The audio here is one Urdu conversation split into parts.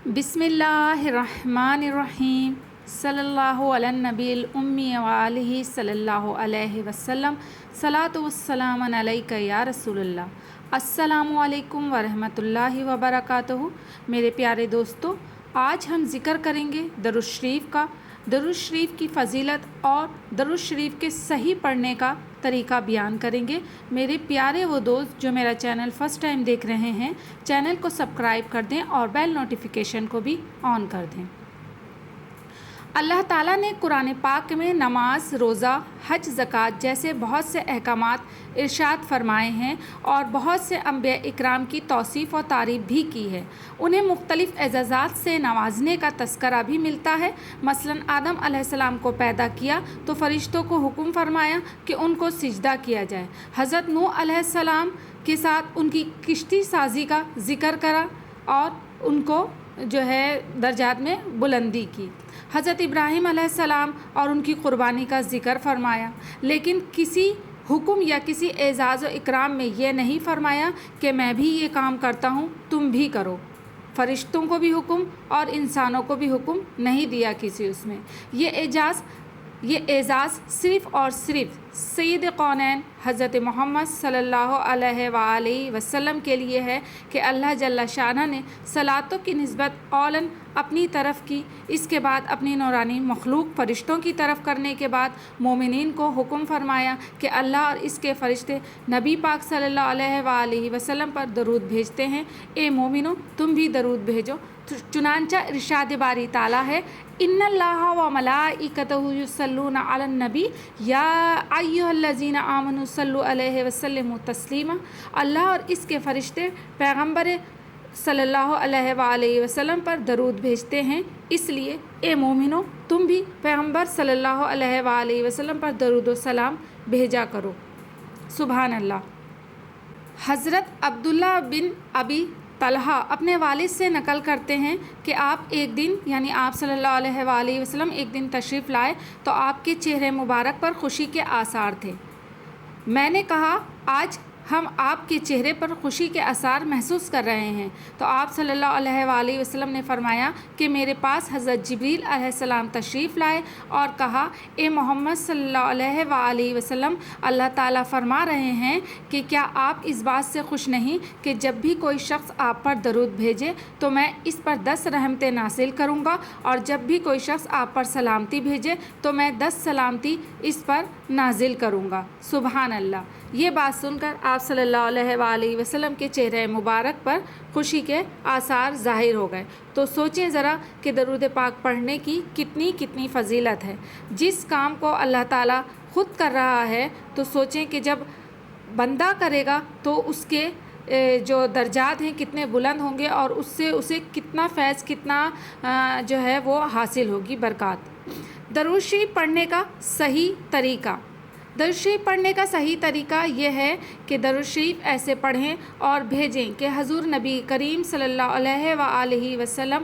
بسم اللہ الرحمن الرحیم صلی اللہ علی النبی الأمی وآلہ صلی اللہ علیہ وسلم صلاۃ والسلام علیک یا رسول اللہ۔ السلام علیکم ورحمۃ اللہ وبرکاتہ۔ میرے پیارے دوستو، آج ہم ذکر کریں گے درود شریف کا، درود شریف کی فضیلت اور درود شریف کے صحیح پڑھنے کا طریقہ بیان کریں گے۔ میرے پیارے وہ دوست جو میرا چینل فرسٹ ٹائم دیکھ رہے ہیں، چینل کو سبسکرائب کر دیں اور بیل نوٹیفیکیشن کو بھی آن کر دیں۔ اللہ تعالیٰ نے قرآن پاک میں نماز، روزہ، حج، زکوٰۃ جیسے بہت سے احکامات ارشاد فرمائے ہیں اور بہت سے انبیاء اکرام کی توصیف و تعریف بھی کی ہے۔ انہیں مختلف اعزازات سے نوازنے کا تذکرہ بھی ملتا ہے۔ مثلاً آدم علیہ السلام کو پیدا کیا تو فرشتوں کو حکم فرمایا کہ ان کو سجدہ کیا جائے۔ حضرت نوح علیہ السلام کے ساتھ ان کی کشتی سازی کا ذکر کرا اور ان کو درجات میں بلندی کی۔ حضرت ابراہیم علیہ السلام اور ان کی قربانی کا ذکر فرمایا، لیکن کسی حکم یا کسی اعزاز و اکرام میں یہ نہیں فرمایا کہ میں بھی یہ کام کرتا ہوں تم بھی کرو۔ فرشتوں کو بھی حکم اور انسانوں کو بھی حکم نہیں دیا کسی اس میں۔ یہ اعزاز صرف اور صرف سید کونین حضرت محمد صلی اللہ علیہ وآلہ وسلم کے لیے ہے کہ اللہ جل شانہ نے صلاتوں کی نسبت اولاً اپنی طرف کی، اس کے بعد اپنی نورانی مخلوق فرشتوں کی طرف کرنے کے بعد مومنین کو حکم فرمایا کہ اللہ اور اس کے فرشتے نبی پاک صلی اللہ علیہ وآلہ وسلم پر درود بھیجتے ہیں، اے مومنو تم بھی درود بھیجو۔ چنانچہ ارشاد باری تعالیٰ ہے، ان اللہ و ملائکتہ یصلون علی النبی یا ایھا الذین آمنوا صلوا علیہ وسلموا تسلیما۔ اللہ اور اس کے فرشتے پیغمبر صلی اللہ علیہ وآلہ وسلم پر درود بھیجتے ہیں، اس لیے اے مومنو تم بھی پیغمبر صلی اللہ علیہ وآلہ وسلم پر درود و سلام بھیجا کرو۔ سبحان اللہ۔ حضرت عبداللہ بن ابی طلحہ اپنے والد سے نقل کرتے ہیں کہ آپ ایک دن یعنی آپ صلی اللہ علیہ وآلہ وسلم ایک دن تشریف لائے تو آپ کے چہرے مبارک پر خوشی کے آثار تھے۔ میں نے کہا آج ہم آپ کے چہرے پر خوشی کے آثار محسوس کر رہے ہیں، تو آپ صلی اللہ علیہ وآلہ وسلم نے فرمایا کہ میرے پاس حضرت جبریل علیہ السلام تشریف لائے اور کہا، اے محمد صلی اللہ علیہ وآلہ وسلم، اللہ تعالیٰ فرما رہے ہیں کہ کیا آپ اس بات سے خوش نہیں کہ جب بھی کوئی شخص آپ پر درود بھیجے تو میں اس پر 10 رحمتیں نازل کروں گا، اور جب بھی کوئی شخص آپ پر سلامتی بھیجے تو میں 10 سلامتی اس پر نازل کروں گا۔ سبحان اللہ۔ یہ بات سن کر آپ صلی اللہ علیہ وآلہ وسلم کے چہرے مبارک پر خوشی کے آثار ظاہر ہو گئے۔ تو سوچیں ذرا کہ درود پاک پڑھنے کی کتنی فضیلت ہے۔ جس کام کو اللہ تعالیٰ خود کر رہا ہے تو سوچیں کہ جب بندہ کرے گا تو اس کے جو درجات ہیں کتنے بلند ہوں گے اور اس سے اسے کتنا فیض، کتنا وہ حاصل ہوگی برکات۔ درود شریف پڑھنے کا صحیح طریقہ۔ درود شریف پڑھنے کا صحیح طریقہ یہ ہے کہ درود شریف ایسے پڑھیں اور بھیجیں کہ حضور نبی کریم صلی اللہ علیہ وآلہ وسلم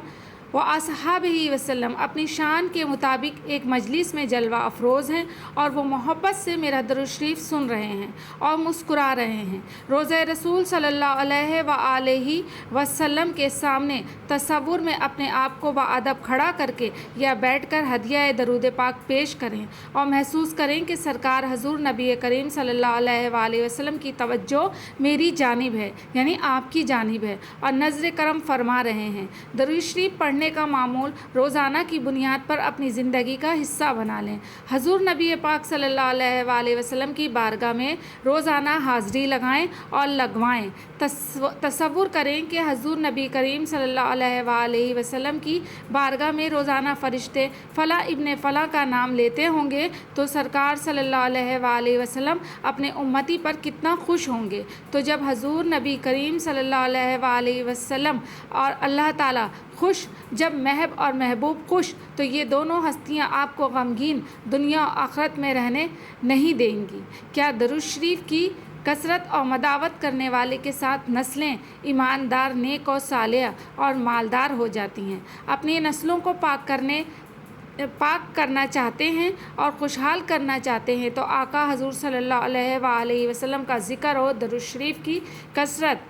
و اصحابہ وسلم اپنی شان کے مطابق ایک مجلس میں جلوہ افروز ہیں اور وہ محبت سے میرا درود شریف سن رہے ہیں اور مسکرا رہے ہیں۔ روضہ رسول صلی اللہ علیہ وآلہ وسلم کے سامنے تصور میں اپنے آپ کو باادب کھڑا کر کے یا بیٹھ کر ہدیہ درود پاک پیش کریں اور محسوس کریں کہ سرکار حضور نبی کریم صلی اللہ علیہ وآلہ وسلم کی توجہ میری جانب ہے، یعنی آپ کی جانب ہے، اور نظر کرم فرما رہے ہیں۔ درود شریف پڑھنے کا معمول روزانہ کی بنیاد پر اپنی زندگی کا حصہ بنا لیں۔ حضور نبی پاک صلی اللہ علیہ وآلہ وسلم کی بارگاہ میں روزانہ حاضری لگائیں اور لگوائیں۔ تصور کریں کہ حضور نبی کریم صلی اللہ علیہ وآلہ وسلم کی بارگاہ میں روزانہ فرشتے فلاں ابن فلاں کا نام لیتے ہوں گے تو سرکار صلی اللہ علیہ وآلہ وسلم اپنے امتی پر کتنا خوش ہوں گے۔ تو جب حضور نبی کریم صلی اللہ علیہ وآلہ وسلم اور اللہ تعالیٰ خوش، جب محب اور محبوب خوش، تو یہ دونوں ہستیاں آپ کو غمگین دنیا و آخرت میں رہنے نہیں دیں گی۔ کیا درود شریف کی کثرت اور مداوت کرنے والے کے ساتھ نسلیں ایماندار، نیک و صالحہ اور مالدار ہو جاتی ہیں۔ اپنی نسلوں کو پاک کرنا چاہتے ہیں اور خوشحال کرنا چاہتے ہیں تو آقا حضور صلی اللہ علیہ وآلہ وسلم کا ذکر اور درود شریف کی کثرت